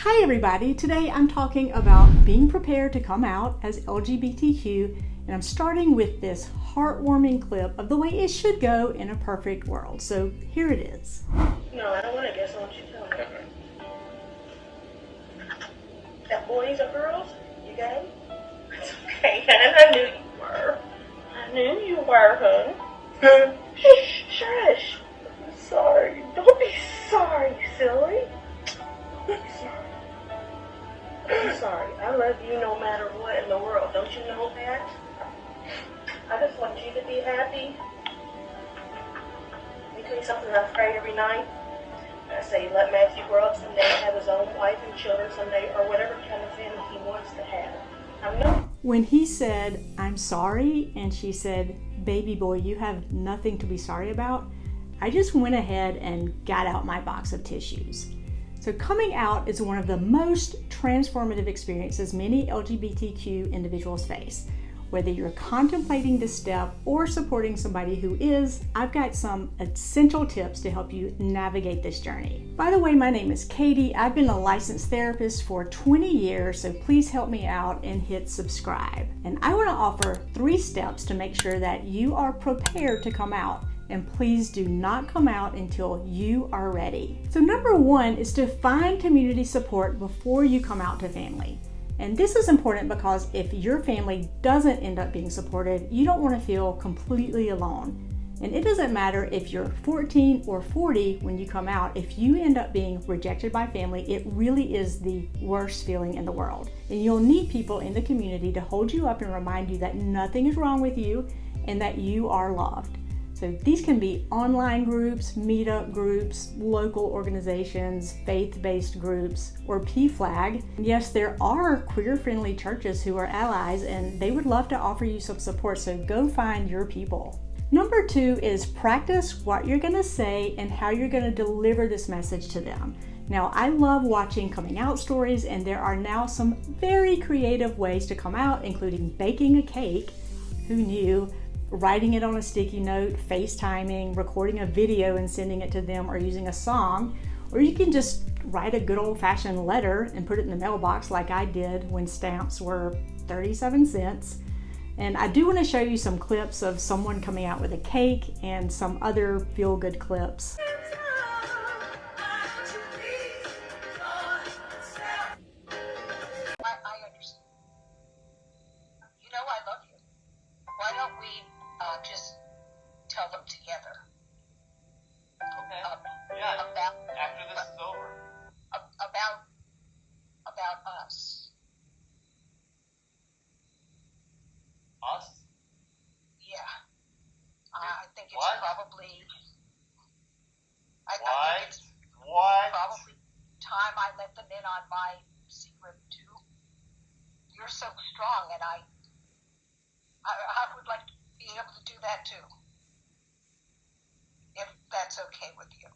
Hi everybody, today I'm talking about being prepared to come out as LGBTQ, and I'm starting with this heartwarming clip of the way it should go in a perfect world. So here it is. No, I don't want to guess. I want you to tell me. That boys or girls? You gay? It's okay, hon. I knew you were. I knew you were, hon. Shush. I'm sorry. Don't be sorry, silly. Don't be sorry. I'm sorry. I love you no matter what in the world. Don't you know that? I just want you to be happy. Let me tell you something I pray every night. I say, let Matthew grow up someday and have his own wife and children someday, or whatever kind of family he wants to have. I know. When he said, "I'm sorry," and she said, "Baby boy, you have nothing to be sorry about," I just went ahead and got out my box of tissues. So coming out is one of the most transformative experiences many LGBTQ individuals face. Whether you're contemplating this step or supporting somebody who is, I've got some essential tips to help you navigate this journey. By the way, my name is Katie. I've been a licensed therapist for 20 years, so please help me out and hit subscribe. And I want to offer 3 steps to make sure that you are prepared to come out. And please do not come out until you are ready. So number 1 is to find community support before you come out to family. And this is important because if your family doesn't end up being supported, you don't want to feel completely alone. And it doesn't matter if you're 14 or 40 when you come out, if you end up being rejected by family, it really is the worst feeling in the world. And you'll need people in the community to hold you up and remind you that nothing is wrong with you and that you are loved. So these can be online groups, meetup groups, local organizations, faith-based groups, or PFLAG. Yes, there are queer-friendly churches who are allies and they would love to offer you some support, so go find your people. Number 2 is practice what you're gonna say and how you're gonna deliver this message to them. Now, I love watching coming out stories, and there are now some very creative ways to come out, including baking a cake, who knew, writing it on a sticky note, FaceTiming, recording a video and sending it to them, or using a song. Or you can just write a good old-fashioned letter and put it in the mailbox like I did when stamps were 37 cents. And I do want to show you some clips of someone coming out with a cake and some other feel-good clips. I understand. You know I love you. Why don't we just tell them together? Okay. Yeah. After this is over. About us. Us? Yeah. I think it's What? probably. I think it's What? probably time I let them in on my secret too. You're so strong, and I would like to be able to do that too. If that's okay with you.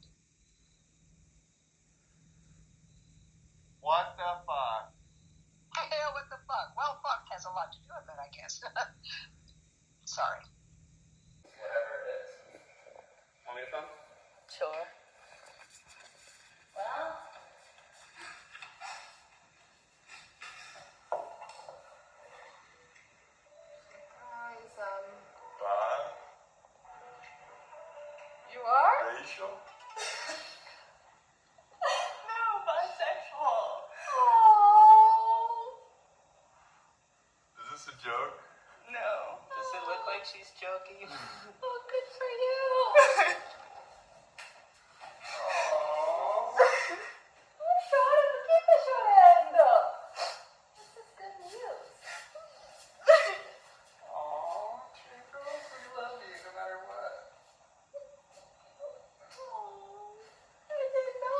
What the fuck? Yeah, what the fuck? Well, fuck has a lot to do with it, I guess. Sorry. Whatever it is. Want me to come? Sure. Well. You are? Racial? No, bisexual. Oh. Is this a joke? No. Does it look like she's joking? Oh, good for you. Aww. Keep the short end. This is good news. Aww. Girls, we love you no matter what. Oh, I didn't know.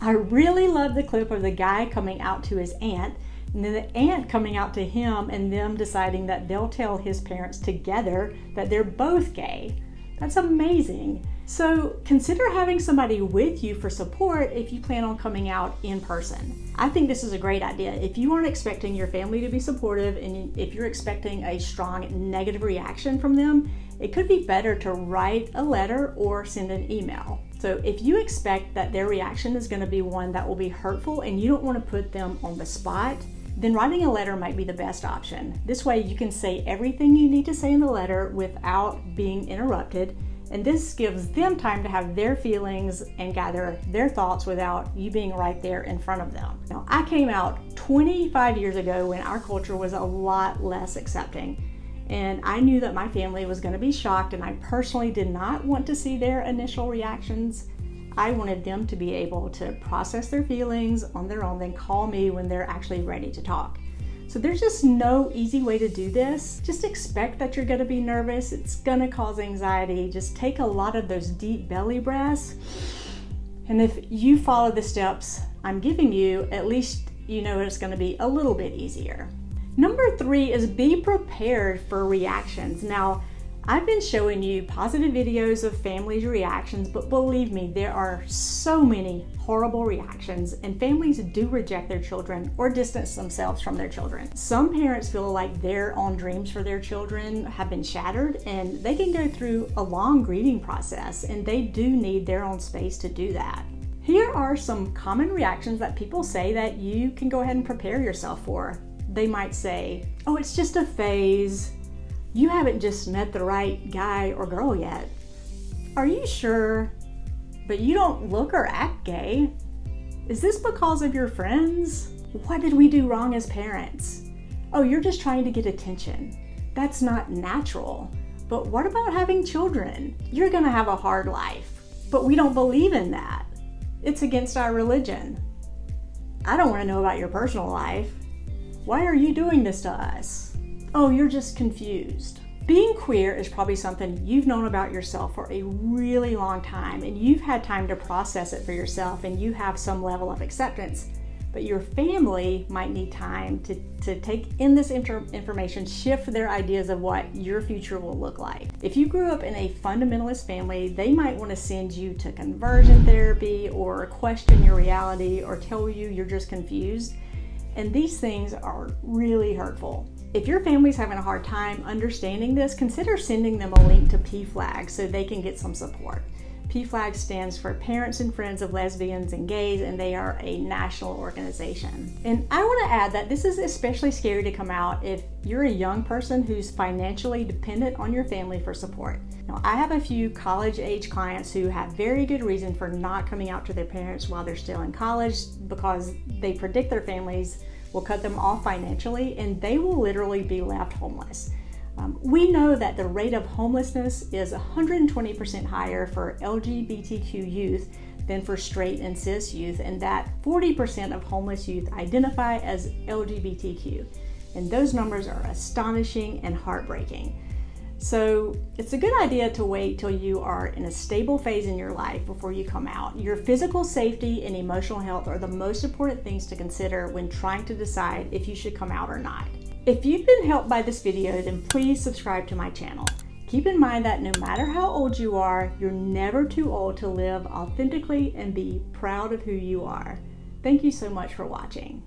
I really love the clip of the guy coming out to his aunt, and then the aunt coming out to him, and them deciding that they'll tell his parents together that they're both gay. That's amazing. So consider having somebody with you for support if you plan on coming out in person. I think this is a great idea. If you aren't expecting your family to be supportive, and if you're expecting a strong negative reaction from them, it could be better to write a letter or send an email. So if you expect that their reaction is going to be one that will be hurtful and you don't want to put them on the spot, then writing a letter might be the best option. This way you can say everything you need to say in the letter without being interrupted, and this gives them time to have their feelings and gather their thoughts without you being right there in front of them. Now, I came out 25 years ago when our culture was a lot less accepting, and I knew that my family was going to be shocked, and I personally did not want to see their initial reactions. I wanted them to be able to process their feelings on their own, then call me when they're actually ready to talk. So there's just no easy way to do this. Just expect that you're going to be nervous. It's going to cause anxiety. Just take a lot of those deep belly breaths. And if you follow the steps I'm giving you, at least you know it's going to be a little bit easier. Number 3 is be prepared for reactions. Now, I've been showing you positive videos of families' reactions, but believe me, there are so many horrible reactions, and families do reject their children or distance themselves from their children. Some parents feel like their own dreams for their children have been shattered, and they can go through a long grieving process, and they do need their own space to do that. Here are some common reactions that people say that you can go ahead and prepare yourself for. They might say, "Oh, it's just a phase. You haven't just met the right guy or girl yet. Are you sure? But you don't look or act gay. Is this because of your friends? What did we do wrong as parents? Oh, you're just trying to get attention. That's not natural. But what about having children? You're gonna have a hard life. But we don't believe in that. It's against our religion. I don't want to know about your personal life. Why are you doing this to us? Oh, you're just confused." Being queer is probably something you've known about yourself for a really long time, and you've had time to process it for yourself, and you have some level of acceptance. But your family might need time to take in this information, shift their ideas of what your future will look like. If you grew up in a fundamentalist family, they might want to send you to conversion therapy or question your reality or tell you you're just confused. And these things are really hurtful. If your family's having a hard time understanding this, consider sending them a link to PFLAG so they can get some support. PFLAG stands for Parents and Friends of Lesbians and Gays, and they are a national organization. And I want to add that this is especially scary to come out if you're a young person who's financially dependent on your family for support. Now, I have a few college-age clients who have very good reason for not coming out to their parents while they're still in college because they predict their families will cut them off financially and they will literally be left homeless. We know that the rate of homelessness is 120% higher for LGBTQ youth than for straight and cis youth, and that 40% of homeless youth identify as LGBTQ. And those numbers are astonishing and heartbreaking. So it's a good idea to wait till you are in a stable phase in your life before you come out. Your physical safety and emotional health are the most important things to consider when trying to decide if you should come out or not. If you've been helped by this video, then please subscribe to my channel. Keep in mind that no matter how old you are, you're never too old to live authentically and be proud of who you are. Thank you so much for watching.